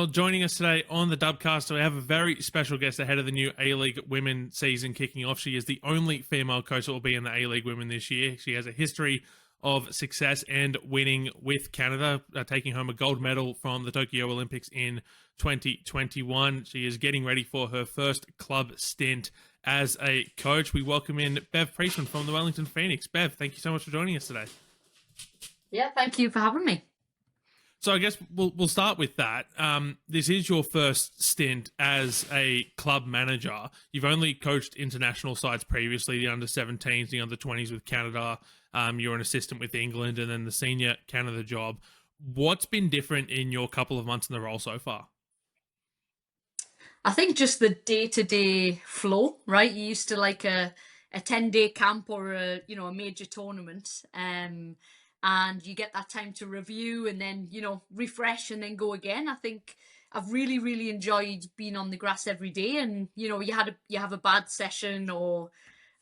Joining us today on the Dubcast, we have a very special guest ahead of the new A-League Women season kicking off. She is the only female coach that will be in the A-League Women this year. She has a history of success and winning with Canada, taking home a gold medal from the Tokyo Olympics in 2021. She is getting ready for her first club stint as a coach. We welcome in Bev Priestman from the Wellington Phoenix. Bev, thank you so much for joining us today. Yeah, thank you for having me. So I guess we'll start with that. This is your first stint as a club manager. You've only coached international sides previously, the under-17s, the under-20s with Canada. You're an assistant with England, and then the senior Canada job. What's been different in your couple of months in the role so far? I think just the day-to-day flow, right? You used to like a 10-day camp or a major tournament. And you get that time to review and then, refresh and then go again. I think I've really, really enjoyed being on the grass every day. And, you have a bad session or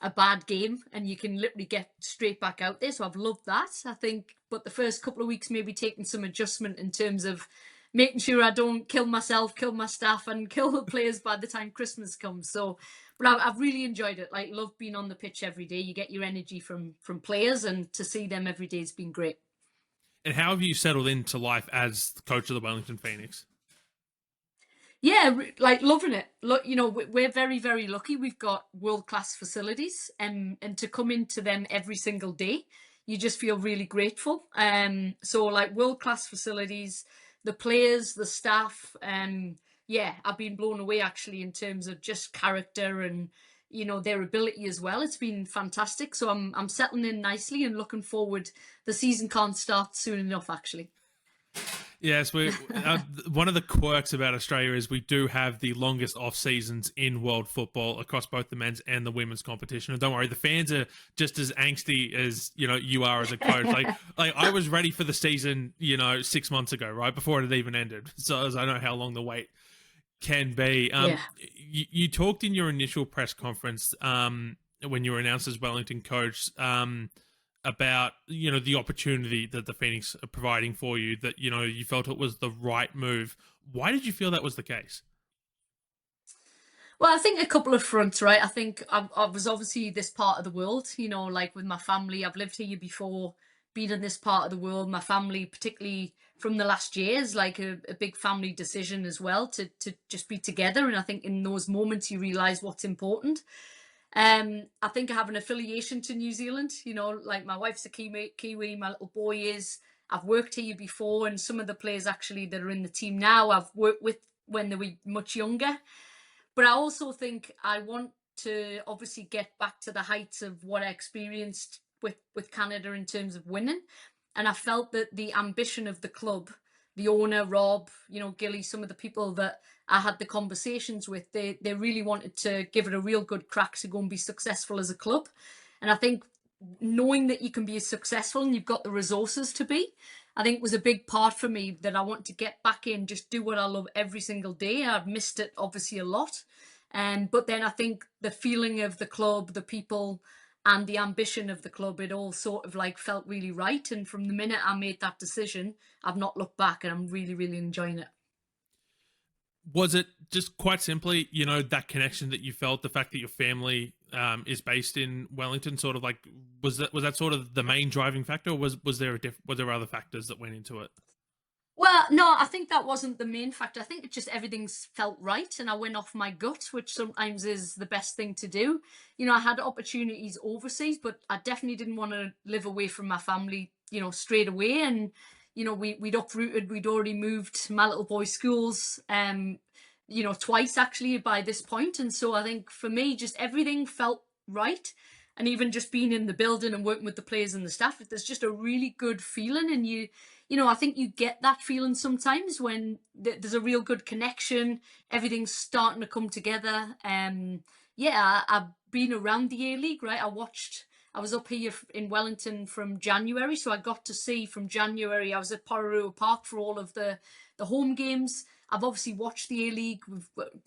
a bad game and you can literally get straight back out there. So I've loved that, I think. But the first couple of weeks, maybe taking some adjustment in terms of making sure I don't kill myself, kill my staff and kill the players by the time Christmas comes. So, but I've really enjoyed it. Like, love being on the pitch every day. You get your energy from players, and to see them every day has been great. And how have you settled into life as the coach of the Wellington Phoenix? Yeah, like loving it. Look, we're very, very lucky. We've got world-class facilities, and to come into them every single day, you just feel really grateful. So like world-class facilities, the players, the staff, yeah, I've been blown away actually in terms of just character and their ability as well. It's been fantastic. So I'm settling in nicely and looking forward. The season can't start soon enough, actually. Yes, we one of the quirks about Australia is we do have the longest off seasons in world football across both the men's and the women's competition. And don't worry, the fans are just as angsty as you are as a coach. like I was ready for the season 6 months ago, right before it had even ended. So as I know how long the wait can be. Yeah. You talked in your initial press conference when you were announced as Wellington coach about the opportunity that the Phoenix are providing for you, that you felt it was the right move. Why did you feel that was the case? Well, I think a couple of fronts, right? I think I was obviously this part of the world, like with my family. I've lived here before, been in this part of the world. My family, particularly from the last year, is like a big family decision as well to just be together. And I think in those moments you realise what's important. I think I have an affiliation to New Zealand. Like my wife's a Kiwi, my little boy is. I've worked here before, and some of the players actually that are in the team now I've worked with when they were much younger. But I also think I want to obviously get back to the heights of what I experienced with Canada in terms of winning. And I felt that the ambition of the club, the owner, Rob, Gilly, some of the people that I had the conversations with, they really wanted to give it a real good crack to go and be successful as a club. And I think knowing that you can be successful and you've got the resources to be, I think was a big part for me, that I want to get back in, just do what I love every single day. I've missed it obviously a lot. But then I think the feeling of the club, the people and the ambition of the club, it all sort of like felt really right. And from the minute I made that decision, I've not looked back, and I'm really, really enjoying it. Was it just quite simply, that connection that you felt, the fact that your family is based in Wellington, sort of like, was that sort of the main driving factor, or was there other factors that went into it? Well, no, I think that wasn't the main factor. I think it just everything's felt right, and I went off my gut, which sometimes is the best thing to do. I had opportunities overseas, but I definitely didn't want to live away from my family, straight away. And we'd uprooted, we'd already moved my little boy's schools, twice actually by this point. And so I think for me, just everything felt right. And even just being in the building and working with the players and the staff, there's just a really good feeling. And I think you get that feeling sometimes when there's a real good connection, everything's starting to come together. Yeah, I've been around the A-League, right? I was up here in Wellington from January, so I got to see from January. I was at Poletti Park for all of the home games. I've obviously watched the A-League.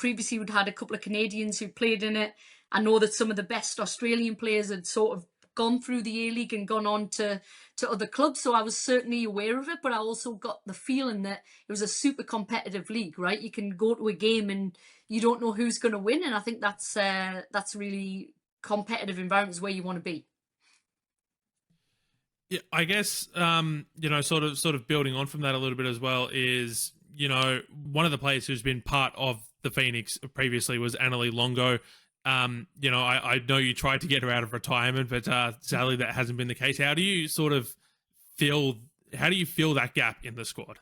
We'd had a couple of Canadians who played in it. I know that some of the best Australian players had sort of gone through the A-League and gone on to other clubs, so I was certainly aware of it, but I also got the feeling that it was a super competitive league, right? You can go to a game and you don't know who's going to win, and I think that's really competitive environments where you want to be. Yeah, I guess sort of building on from that a little bit as well is one of the players who's been part of the Phoenix previously was Annalie Longo. I know you tried to get her out of retirement, but sadly that hasn't been the case. How do you sort of feel? How do you feel that gap in the squad?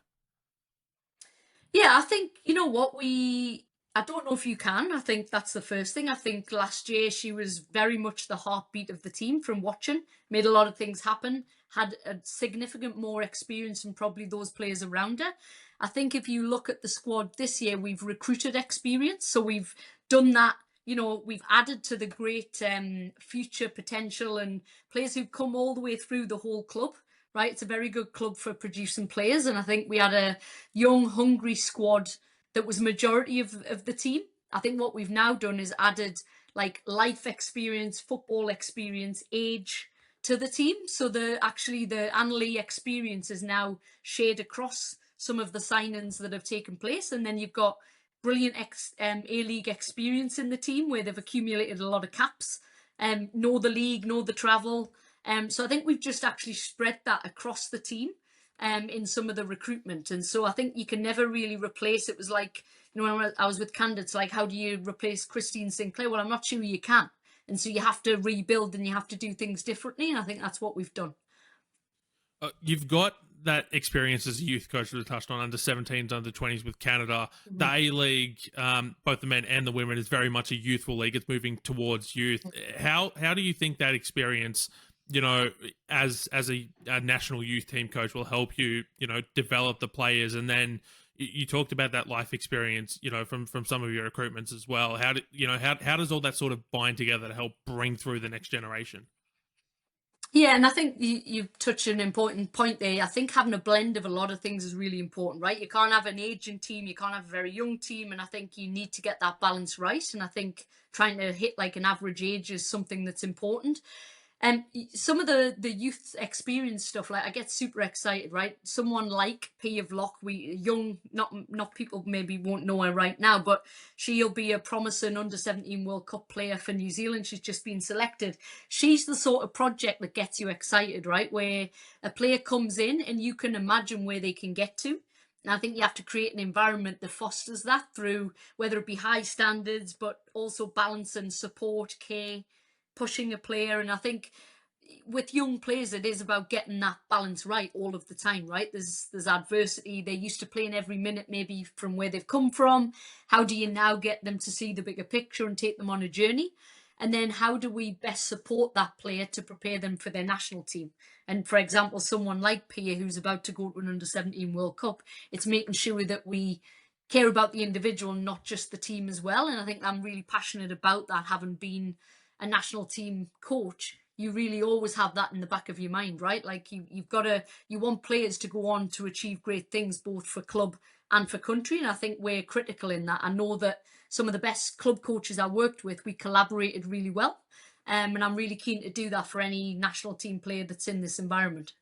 Yeah, I think, you know what, I don't know if you can. I think that's the first thing. I think last year she was very much the heartbeat of the team from watching, made a lot of things happen, had a significant more experience than probably those players around her. I think if you look at the squad this year, we've recruited experience. So we've done that, we've added to the great future potential and players who've come all the way through the whole club. Right, it's a very good club for producing players, and I think we had a young, hungry squad that was majority of the team. I think what we've now done is added like life experience, football experience, age to the team. So the Annalie experience is now shared across some of the signings that have taken place, and then you've got brilliant A-League experience in the team where they've accumulated a lot of caps, know the league, know the travel. So I think we've just actually spread that across the team in some of the recruitment. And so I think you can never really replace. It was like, when I was with candidates, like, how do you replace Christine Sinclair? Well, I'm not sure you can. And so you have to rebuild and you have to do things differently. And I think that's what we've done. You've got that experience as a youth coach that was touched on, under 17s, under 20s with Canada. The A-League, both the men and the women, is very much a youthful league. It's moving towards youth. How do you think that experience, as a national youth team coach, will help you, develop the players? And then you talked about that life experience, from some of your recruitments as well. How does all that sort of bind together to help bring through the next generation? Yeah, and I think you've touched an important point there. I think having a blend of a lot of things is really important, right? You can't have an aging team, you can't have a very young team, and I think you need to get that balance right. And I think trying to hit like an average age is something that's important. And some of the youth experience stuff, like I get super excited, right? Someone like Pia Vlock, we young, not people maybe won't know her right now, but she'll be a promising under-17 World Cup player for New Zealand. She's just been selected. She's the sort of project that gets you excited, right? Where a player comes in and you can imagine where they can get to. And I think you have to create an environment that fosters that through whether it be high standards, but also balance and support, care, pushing a player. And I think with young players, it is about getting that balance right all of the time, right? There's adversity. They're used to playing every minute, maybe from where they've come from. How do you now get them to see the bigger picture and take them on a journey? And then how do we best support that player to prepare them for their national team? And for example, someone like Pia, who's about to go to an under-17 World Cup, it's making sure that we care about the individual, not just the team as well. And I think I'm really passionate about that, having been a national team coach. You really always have that in the back of your mind, right? Like you want players to go on to achieve great things, both for club and for country. And I think we're critical in that. I know that some of the best club coaches I worked with, we collaborated really well. And I'm really keen to do that for any national team player that's in this environment.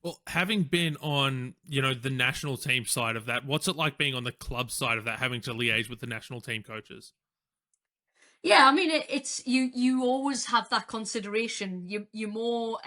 Well, having been on, the national team side of that, what's it like being on the club side of that, having to liaise with the national team coaches? Yeah, I mean, it's you always have that consideration. You're more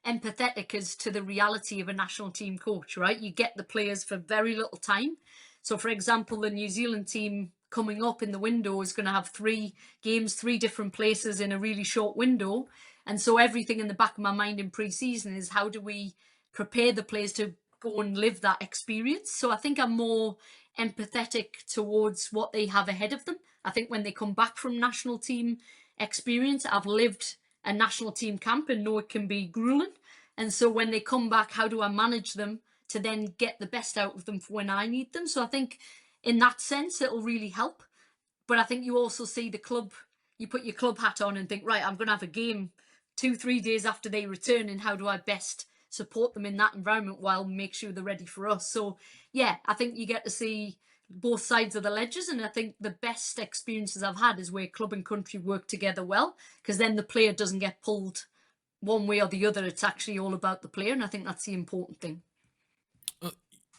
empathetic as to the reality of a national team coach, right? You get the players for very little time. So, for example, the New Zealand team coming up in the window is going to have 3 games, 3 different places in a really short window. And so everything in the back of my mind in pre-season is how do we prepare the players to go and live that experience? So I think I'm more empathetic towards what they have ahead of them. I think when they come back from national team experience, I've lived a national team camp and know it can be grueling. And so when they come back, how do I manage them to then get the best out of them for when I need them? So I think in that sense, it'll really help. But I think you also see the club, you put your club hat on and think, right, I'm going to have a game 2, 3 days after they return, and how do I best support them in that environment while make sure they're ready for us? So yeah, I think you get to see both sides of the ledgers, and I think the best experiences I've had is where club and country work together well, because then the player doesn't get pulled one way or the other. It's actually all about the player, and I think that's the important thing.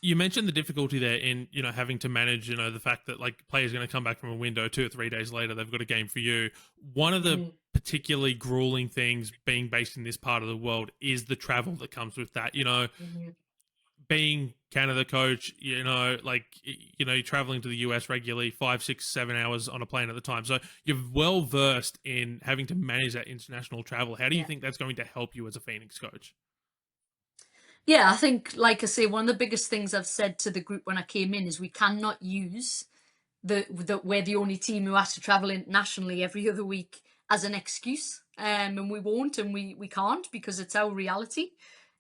You mentioned the difficulty there in, having to manage, the fact that like players going to come back from a window 2 or 3 days later, they've got a game for you. One of the particularly grueling things being based in this part of the world is the travel that comes with that. Being Canada coach, you're traveling to the US regularly, 5, 6, 7 hours on a plane at the time. So you're well versed in having to manage that international travel. How do you think that's going to help you as a Phoenix coach? Yeah, I think, like I say, one of the biggest things I've said to the group when I came in is we cannot use we're the only team who has to travel internationally every other week as an excuse. And we won't, and we can't, because it's our reality.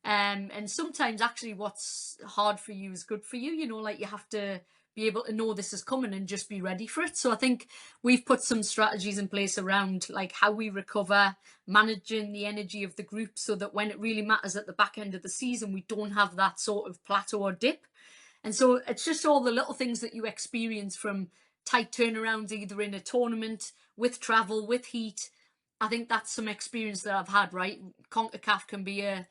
And sometimes actually what's hard for you is good for you, like you have to be able to know this is coming and just be ready for it. So I think we've put some strategies in place around like how we recover, managing the energy of the group so that when it really matters at the back end of the season, we don't have that sort of plateau or dip. And so it's just all the little things that you experience, from tight turnarounds, either in a tournament, with travel, with heat. I think that's some experience that I've had, right? CONCACAF can be a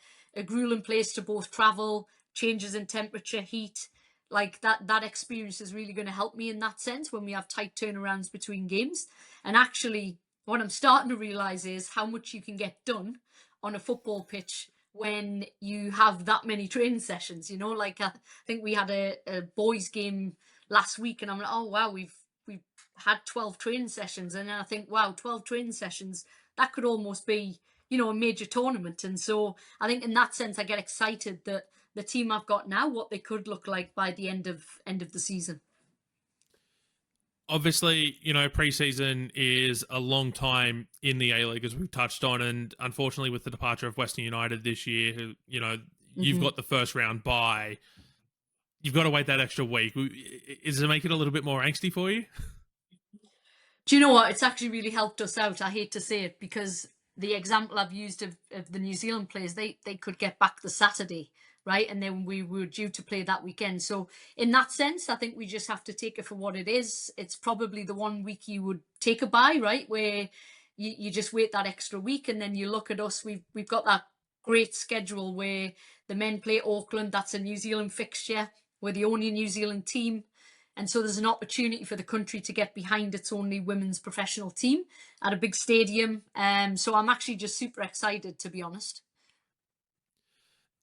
grueling place to both travel, changes in temperature, heat. Like that experience is really going to help me in that sense when we have tight turnarounds between games. And actually, what I'm starting to realize is how much you can get done on a football pitch when you have that many training sessions. Like I think we had a boys game last week, and I'm like, oh wow, we've had 12 training sessions, and then I think, wow, 12 training sessions, that could almost be a major tournament. And so I think in that sense I get excited that the team I've got now, what they could look like by the end of the season. Obviously, preseason is a long time in the A-League, as we've touched on, and unfortunately with the departure of Western United this year, who, you've got the first round bye, you've got to wait that extra week. Does it make it a little bit more angsty for you? Do you know what? It's actually really helped us out. I hate to say it, because the example I've used of the New Zealand players, they could get back the Saturday, right? And then we were due to play that weekend. So in that sense, I think we just have to take it for what it is. It's probably the one week you would take a bye, right? Where you just wait that extra week, and then you look at us. We've got that great schedule where the men play Auckland. That's a New Zealand fixture. We're the only New Zealand team. And so there's an opportunity for the country to get behind its only women's professional team at a big stadium. So I'm actually just super excited, to be honest.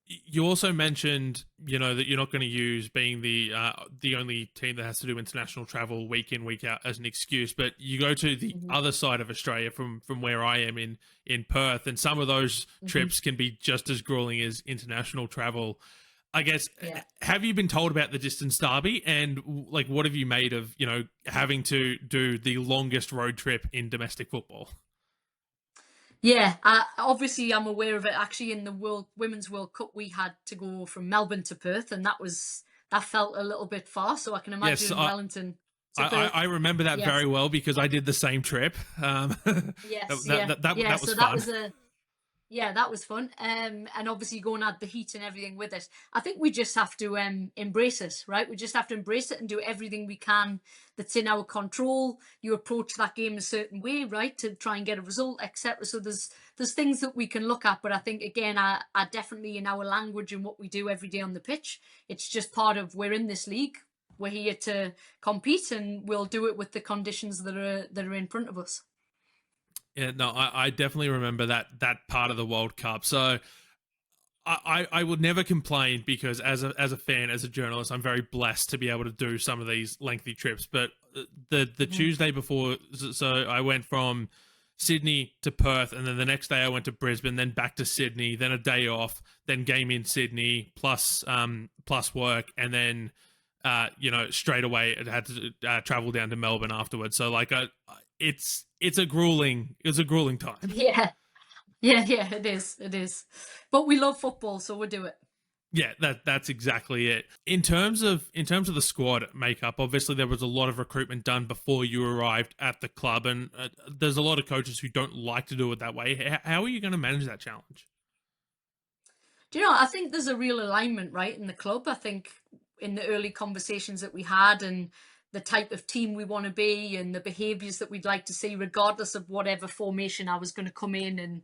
You also mentioned, that you're not going to use being the only team that has to do international travel week in, week out as an excuse, but you go to the other side of Australia from where I am in Perth, and some of those trips can be just as grueling as international travel. I guess, have you been told about the distance derby, and like what have you made of, having to do the longest road trip in domestic football? Yeah, obviously I'm aware of it. Actually, in the Women's World Cup, we had to go from Melbourne to Perth, and that felt a little bit far. So I can imagine Yes, Wellington to Perth. I remember that very well because I did the same trip. Yes, that was so fun. that was fun. And obviously going at the heat and everything with it. I think we just have to embrace it, right? We just have to embrace it and do everything we can that's in our control. You approach that game a certain way, right, to try and get a result, etc. So there's things that we can look at, but I think again, I definitely, in our language and what we do every day on the pitch, it's just part of, we're in this league. We're here to compete, and we'll do it with the conditions that are in front of us. Yeah, no, I definitely remember that part of the World Cup. So I would never complain, because as a fan, as a journalist, I'm very blessed to be able to do some of these lengthy trips. But the Tuesday before, so I went from Sydney to Perth, and then the next day I went to Brisbane, then back to Sydney, then a day off, then game in Sydney, plus work, and then straight away I had to travel down to Melbourne afterwards. So like it's a grueling time. Yeah. Yeah, it is. But we love football, so we'll do it. Yeah, that's exactly it. In terms of the squad makeup, obviously there was a lot of recruitment done before you arrived at the club, and there's a lot of coaches who don't like to do it that way. How are you going to manage that challenge? Do you know, I think there's a real alignment, right, in the club. I think in the early conversations that we had, and the type of team we want to be and the behaviors that we'd like to see, regardless of whatever formation I was going to come in and,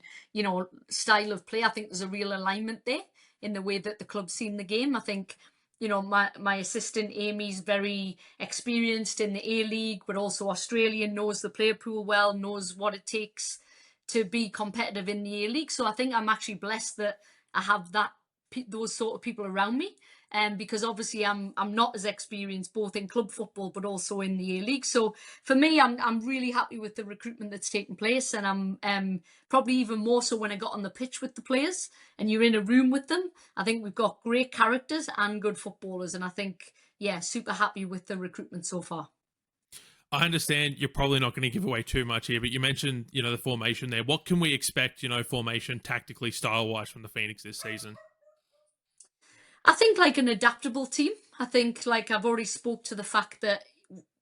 style of play. I think there's a real alignment there in the way that the club's seen the game. I think, my assistant Amy's very experienced in the A-League, but also Australian, knows the player pool well, knows what it takes to be competitive in the A-League. So I think I'm actually blessed that I have those sort of people around me. Because obviously I'm not as experienced both in club football but also in the A-League. So for me, I'm really happy with the recruitment that's taken place, and I'm probably even more so when I got on the pitch with the players and you're in a room with them. I think we've got great characters and good footballers, and I think, yeah, super happy with the recruitment so far. I understand you're probably not going to give away too much here, but you mentioned, the formation there. What can we expect, formation tactically, style-wise from the Phoenix this season? I think like an adaptable team. I think like I've already spoke to the fact that,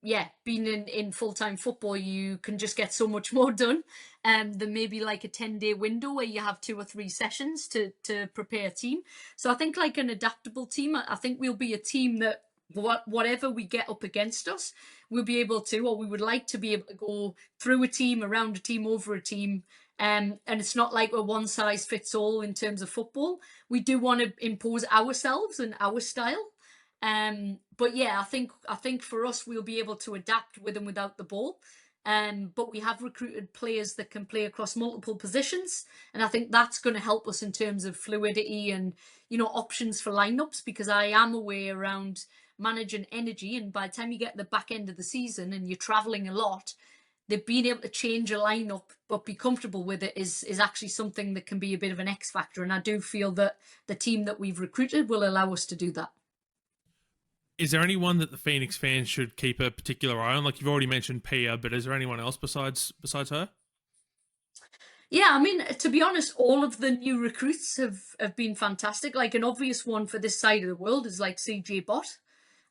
yeah, being in full-time football, you can just get so much more done than maybe like a 10-day window where you have 2 or 3 sessions to prepare a team. So I think like an adaptable team. I think we'll be a team that whatever we get up against us, we'll be able to, or we would like to be able to go through a team, around a team, over a team. And it's not like we're one size fits all in terms of football. We do want to impose ourselves and our style. But yeah, I think for us, we'll be able to adapt with and without the ball. But we have recruited players that can play across multiple positions, and I think that's going to help us in terms of fluidity and options for lineups. Because I am aware around managing energy, and by the time you get the back end of the season and you're traveling a lot, they've been able to change a lineup but be comfortable with it is actually something that can be a bit of an X factor. And I do feel that the team that we've recruited will allow us to do that. Is there anyone that the Phoenix fans should keep a particular eye on? Like you've already mentioned Pia, but is there anyone else besides her? Yeah, I mean, to be honest, all of the new recruits have been fantastic. Like an obvious one for this side of the world is like CJ Bott.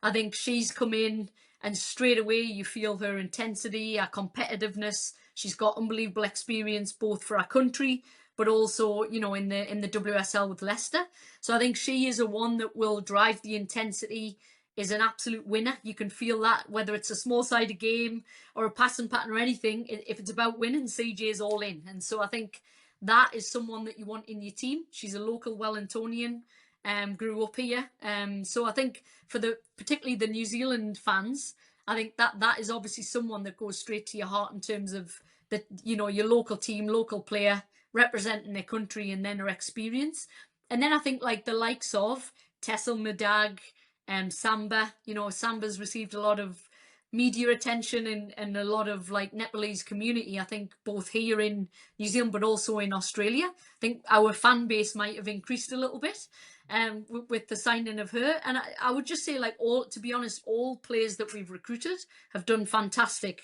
I think she's come in and straight away you feel her intensity, her competitiveness. She's got unbelievable experience both for our country, but also, in the WSL with Leicester. So I think she is a one that will drive the intensity, is an absolute winner. You can feel that whether it's a small-sided game or a passing pattern or anything. If it's about winning, CJ is all in. And so I think that is someone that you want in your team. She's a local Wellingtonian, grew up here. So I think for particularly the New Zealand fans, I think that is obviously someone that goes straight to your heart in terms of your local team, local player representing their country and then her experience. And then I think like the likes of Tessel Medag, Samba. Samba's received a lot of media attention and a lot of like Nepalese community, I think, both here in New Zealand but also in Australia. I think our fan base might have increased a little bit with the signing of her. And I would just say, like, to be honest, all players that we've recruited have done fantastic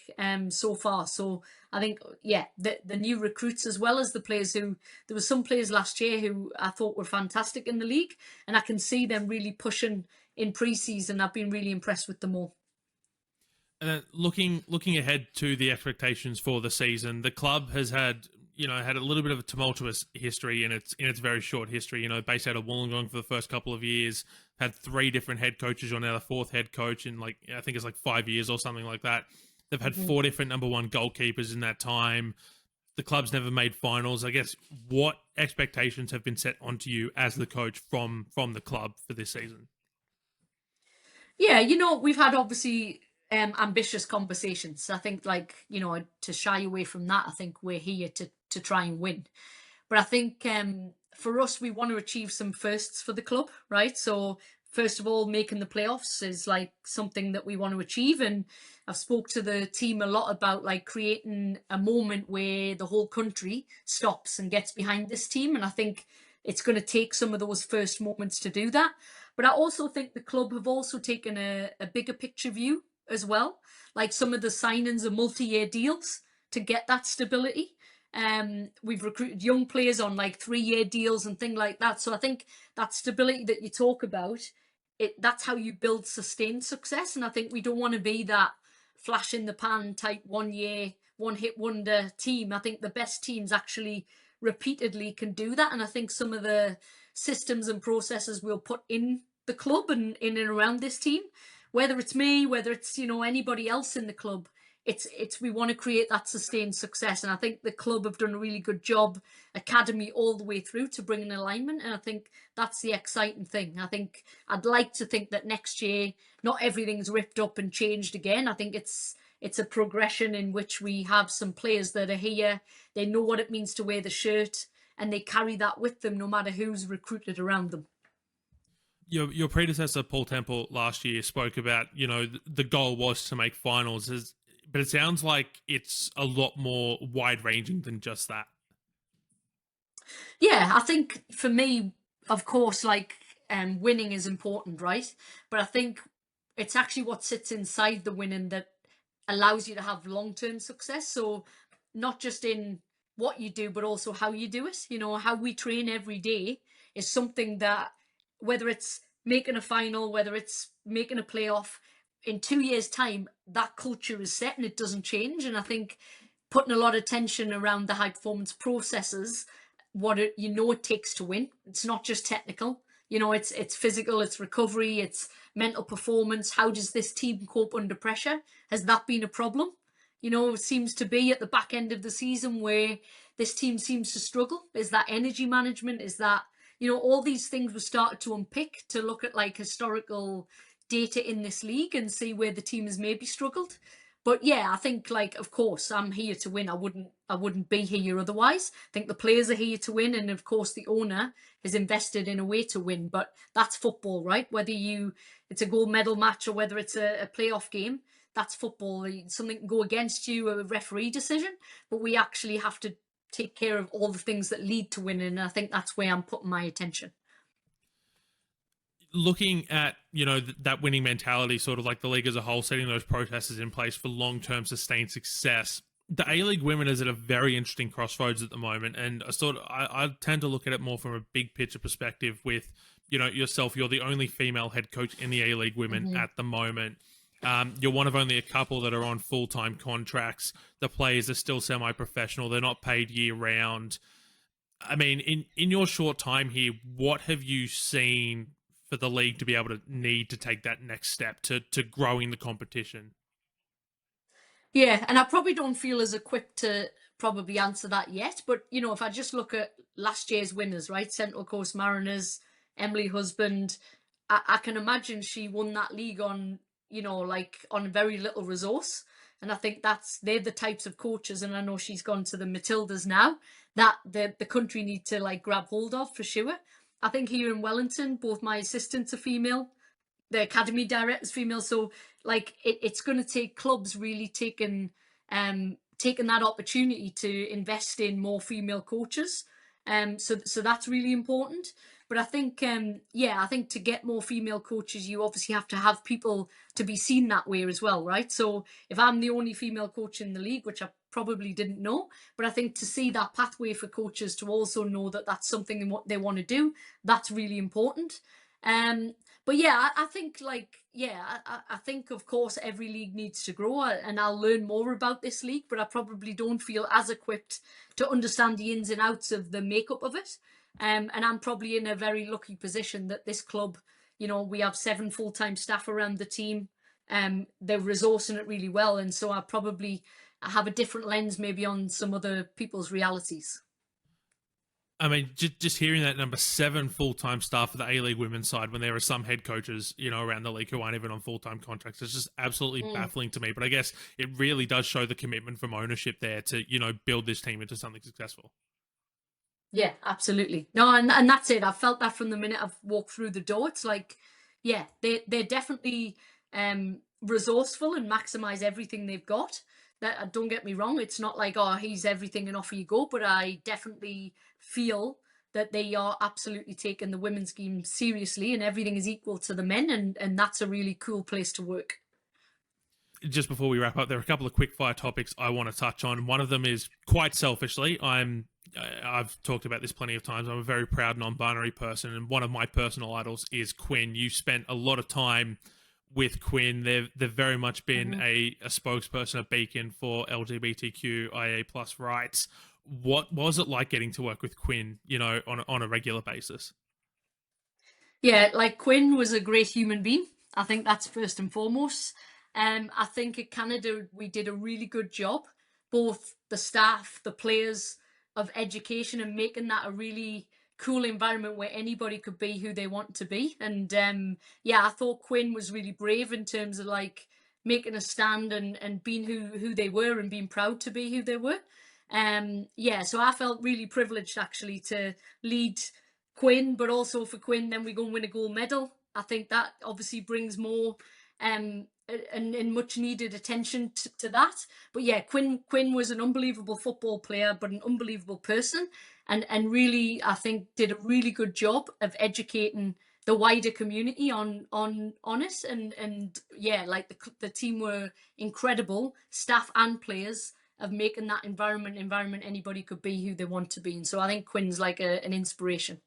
so far. So I think, yeah, the new recruits as well as the players there were some players last year who I thought were fantastic in the league, and I can see them really pushing in pre-season. I've been really impressed with them all. And then looking ahead to the expectations for the season, the club has had a little bit of a tumultuous history in its very short history. Based out of Wollongong for the first couple of years, had 3 different head coaches. You're now the 4th head coach in I think it's 5 years or something like that. They've had 4 different number 1 goalkeepers in that time. The club's never made finals. I guess what expectations have been set onto you as the coach from the club for this season? Yeah, we've had obviously ambitious conversations. I think to shy away from that, I think we're here to try and win. But I think for us, we want to achieve some firsts for the club, right? So first of all, making the playoffs is like something that we want to achieve. And I've spoke to the team a lot about like creating a moment where the whole country stops and gets behind this team. And I think it's going to take some of those first moments to do that. But I also think the club have also taken a bigger picture view as well. Like some of the signings are multi-year deals to get that stability. We've recruited young players on like 3-year deals and things like that. So I think that stability that you talk about, that's how you build sustained success. And I think we don't want to be that flash in the pan type 1 year, one hit wonder team. I think the best teams actually repeatedly can do that. And I think some of the systems and processes we'll put in the club and in and around this team whether it's me, whether it's, anybody else in the club, we want to create that sustained success. And I think the club have done a really good job, academy all the way through, to bring an alignment. And I think that's the exciting thing. I think I'd like to think that next year not everything's ripped up and changed again. I think it's a progression in which we have some players that are here, they know what it means to wear the shirt, and they carry that with them no matter who's recruited around them. Your predecessor Paul Temple last year spoke about, the goal was to make finals, but it sounds like it's a lot more wide ranging than just that. Yeah, I think for me, of course, like, winning is important, right? But I think it's actually what sits inside the winning that allows you to have long-term success. So not just in what you do, but also how you do it. How we train every day is something that, whether it's making a final, whether it's making a playoff, in 2 years' time, that culture is set and it doesn't change. And I think putting a lot of tension around the high performance processes, it takes to win. It's not just technical. It's physical, it's recovery, it's mental performance. How does this team cope under pressure? Has that been a problem? It seems to be at the back end of the season where this team seems to struggle. Is that energy management? Is that, all these things were started to unpick, to look at like historical data in this league and see where the team has maybe struggled. But yeah, I think, like, of course, I'm here to win. I wouldn't be here otherwise. I think the players are here to win, and of course the owner has invested in a way to win. But that's football, right? Whether it's a gold medal match or whether it's a playoff game, that's football. Something can go against you, a referee decision, but we actually have to take care of all the things that lead to winning. And I think that's where I'm putting my attention. Looking at, that winning mentality, sort of like the league as a whole, setting those processes in place for long-term sustained success, the A-League women is at a very interesting crossroads at the moment. And I tend to look at it more from a big picture perspective with, yourself. You're the only female head coach in the A-League women at the moment. You're one of only a couple that are on full-time contracts. The players are still semi-professional. They're not paid year-round. I mean, in your short time here, what have you seen for the league to be able to need to take that next step to growing the competition? Yeah, and I probably don't feel as equipped to probably answer that yet. But, if I just look at last year's winners, right? Central Coast Mariners, Emily Husband, I can imagine she won that league on, like, on very little resource. And I think they're the types of coaches, and I know she's gone to the Matildas now, that the country need to, like, grab hold of for sure. I think here in Wellington, both my assistants are female, the academy director's female. So, like, it's going to take clubs really taking that opportunity to invest in more female coaches. So that's really important. But I think, I think to get more female coaches, you obviously have to have people to be seen that way as well, right? So if I'm the only female coach in the league, which I probably didn't know, but I think to see that pathway for coaches to also know that that's something what they want to do, that's really important. But yeah, I think, like, I think, of course, every league needs to grow, and I'll learn more about this league, but I probably don't feel as equipped to understand the ins and outs of the makeup of it. And I'm probably in a very lucky position that this club, we have 7 full-time staff around the team. They're resourcing it really well. And so I have a different lens maybe on some other people's realities. I mean, just hearing that number, 7 full-time staff for the A-League women's side, when there are some head coaches, around the league who aren't even on full-time contracts, it's just absolutely baffling to me. But I guess it really does show the commitment from ownership there to, build this team into something successful. Yeah, absolutely. No, and that's it. I felt that from the minute I've walked through the door. It's like, yeah, they're definitely resourceful and maximize everything they've got. That, don't get me wrong, it's not like, oh, he's everything and off you go, but I definitely feel that they are absolutely taking the women's game seriously, and everything is equal to the men, and that's a really cool place to work. Just before we wrap up, there are a couple of quick fire topics I want to touch on. One of them is, quite selfishly, I've talked about this plenty of times, I'm a very proud non-binary person, and one of my personal idols is Quinn. You spent a lot of time with Quinn. They've very much been a spokesperson, a beacon for LGBTQIA plus rights. What was it like getting to work with Quinn, on a regular basis? Yeah, like, Quinn was a great human being. I think that's first and foremost. I think at Canada we did a really good job, both the staff, the players, of education and making that a really cool environment where anybody could be who they want to be. And yeah, I thought Quinn was really brave in terms of like making a stand and being who they were and being proud to be who they were. Yeah, so I felt really privileged actually to lead Quinn, but also for Quinn, then we go and win a gold medal. I think that obviously brings more and much needed attention to that. But yeah, Quinn was an unbelievable football player, but an unbelievable person, and really I think did a really good job of educating the wider community on it. And yeah, like the team were incredible, staff and players, of making that environment anybody could be who they want to be. And so I think Quinn's like an inspiration.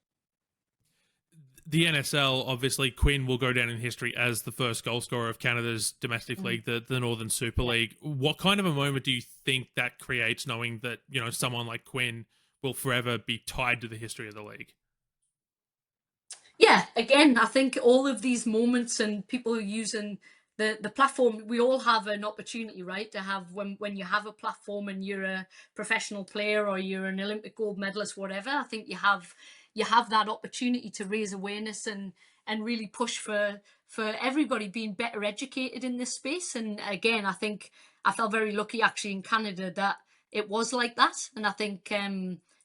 The NSL, obviously, Quinn will go down in history as the first goal scorer of Canada's domestic league, the Northern Super Yeah. League. What kind of a moment do you think that creates, knowing that, someone like Quinn will forever be tied to the history of the league? Yeah, again, I think all of these moments and people using the platform, we all have an opportunity, right? To have when you have a platform and you're a professional player or you're an Olympic gold medalist, whatever. I think you have that opportunity to raise awareness and really push for everybody being better educated in this space. And again, I think I felt very lucky actually in Canada that it was like that. And I think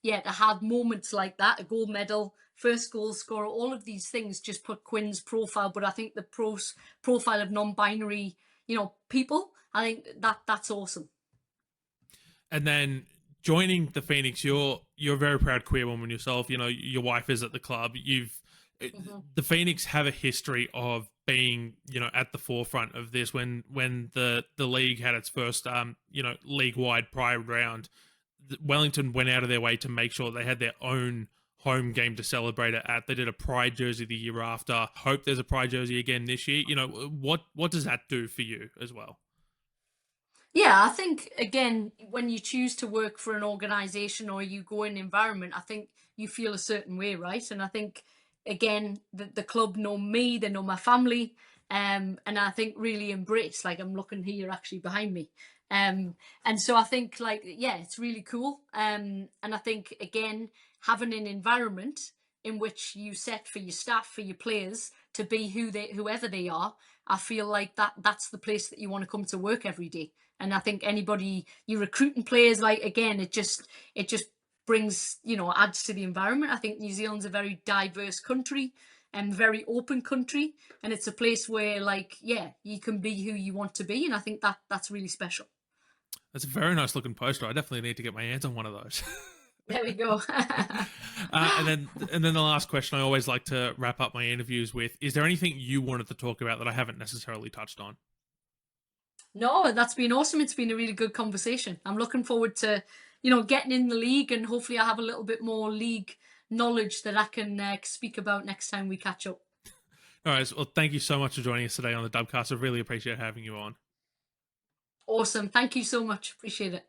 yeah, to have moments like that, a gold medal, first goal scorer, all of these things just put Quinn's profile. But I think the profile of non-binary, people, I think that's awesome. And then joining the Phoenix, you're a very proud queer woman yourself. Your wife is at the club. Hmm. The Phoenix have a history of being, at the forefront of this. When the league had its first, league wide pride round, Wellington went out of their way to make sure they had their own home game to celebrate it at. They did a pride jersey the year after. Hope there's a pride jersey again this year. What does that do for you as well? Yeah, I think again, when you choose to work for an organization or you go in an environment, I think you feel a certain way, right? And I think again, the club know me, they know my family, and I think really embrace. Like I'm looking here, actually behind me, and so I think like yeah, it's really cool. And I think again, having an environment in which you set for your staff, for your players to be whoever they are, I feel like that's the place that you want to come to work every day. And I think anybody you recruiting players, like again, it just brings, adds to the environment. I think New Zealand's a very diverse country and very open country, and it's a place where like yeah, you can be who you want to be, and I think that's really special. That's a very nice looking poster. I definitely need to get my hands on one of those. There we go. And then the last question I always like to wrap up my interviews with: is there anything you wanted to talk about that I haven't necessarily touched on? No, that's been awesome. It's been a really good conversation. I'm looking forward to, getting in the league, and hopefully I have a little bit more league knowledge that I can speak about next time we catch up. All right. Well, thank you so much for joining us today on the Dubcast. I really appreciate having you on. Awesome. Thank you so much. Appreciate it.